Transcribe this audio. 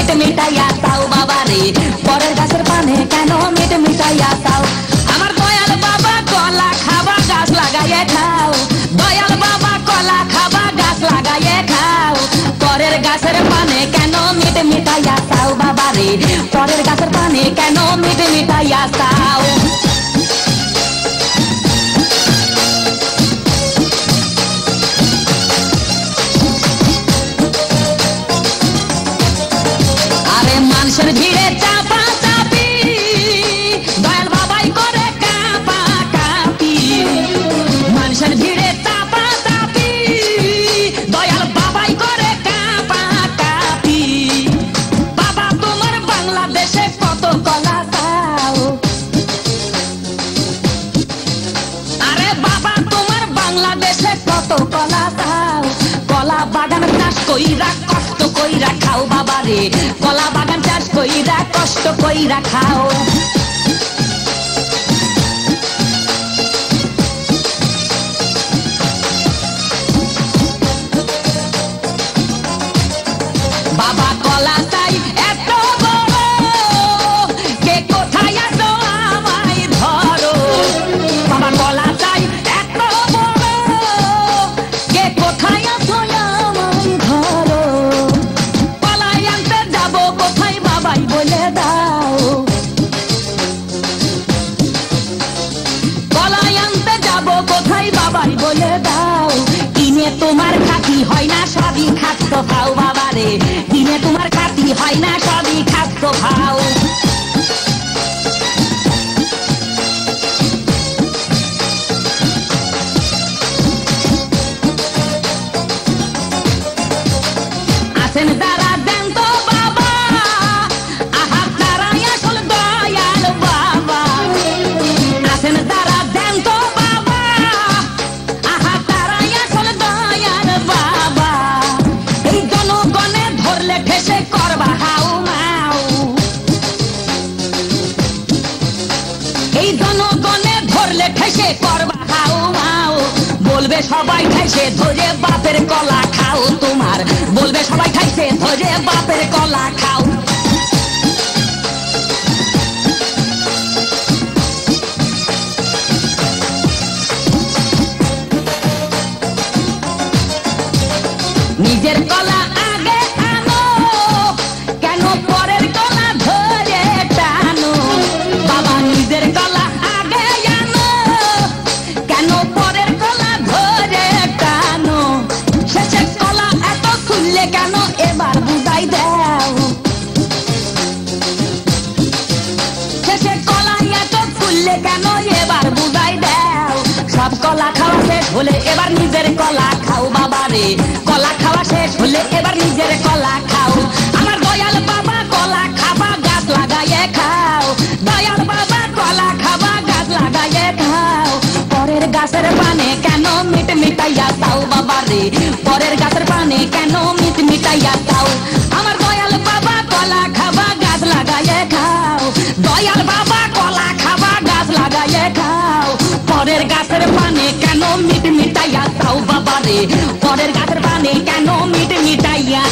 meet মিটাইয়া তাও বাবা রে পরের গাছের পানে কেন মিট মিটাইয়া তাও আমার দয়াল বাবা কলা খাবা গাছ লাগাইয়ে খাও দয়াল বাবা কলা খাবা গাছ লাগাইয়ে খাও পরের গাছের পানে কেন মিট মিটাইয়া তাও বাবা রে পরের গাছের পানে কেন মিট মিটাইয়া তাও মানুষের ভিড়ে চাপা চাপি দয়াল বাবাই করে কাপা কাপি মানুষের ভিড়ে চাপা চাপি দয়াল বাবাই করে কাপা কাপি বাবা তোমার বাংলাদেশে কত কলা চাও আরে বাবা তোমার বাংলাদেশে কত কলা চাও কলা বাগান চাষ কইরা কষ্ট কইরা খাও বাবা রে কলা বাগান চাষ কইরা কষ্ট কইরা খাও বাবা কলা চাই এত বড় কে কোথায় আছো আমায় ধরো বাবা কলা চাই এত বড় কে কোথায় আছো আমায় ধরো কলাই আনতে যাবো কোথায় বাবাই বলে দাও কলাই আনতে যাবো কোথায় বাবাই বলে দাও কিনে তোমার খাতি হয় না সবই খাদ্য খাও বাবা রে কিনে তোমার খাতি হয় না সবই খাদ্য খাও আছেন যারা দেন তো বাবা আহা তারাই আসল দয়াল বাবা আছেন যারা দেন তো বাবা আহা তারাই আসল দয়াল বাবা এই জনগণে ধরলে ঠেসে করবা হাউ মাউ এই জনগণে ধরলে ঠেসে করবা হাউ মাউ বলবে সবাই খাইছে ধরে বাপের কলা খাও তোমার বলবে সবাই খাইছে ধরে বাপের কলা খাও নিজের কলা আগে আনো কেন পরের কলা ধরে টানো বাবা নিজের কলা আগে আনো কেন পরের কলা ধরে টানো শেষের কলা এত খুললে কেন এবার বুঝাই দাও শেষের কলা এত খুললে কেন এবার বুঝাই দাও সব কলা খাওয়া শেষ হলে এবার নিজের কলা খাও বাবা রে কলা খাওয়া শেষ হলে এবার নিজের কলা খাও আমার দয়াল বাবা কলা খাবা গাছ লাগাইয়ে খাও দয়াল বাবা কলা খাবা গাছ লাগাইয়ে খাও পরের গাছের পানে কেন মিট মিটাইয়া তাও বাবা রে পরের গাছের পানে কেন মিট মিটাইয়া তাও আমার দয়াল বাবা কলা খাবা গাছ লাগাইয়ে খাও দয়াল বাবা কলা খাবা গাছ লাগাইয়ে খাও পরের গাছের পানে কেন মিট মিটাইয়া তাও বাবা রে পরের গাছের পানে কেন মিট মিটাইয়া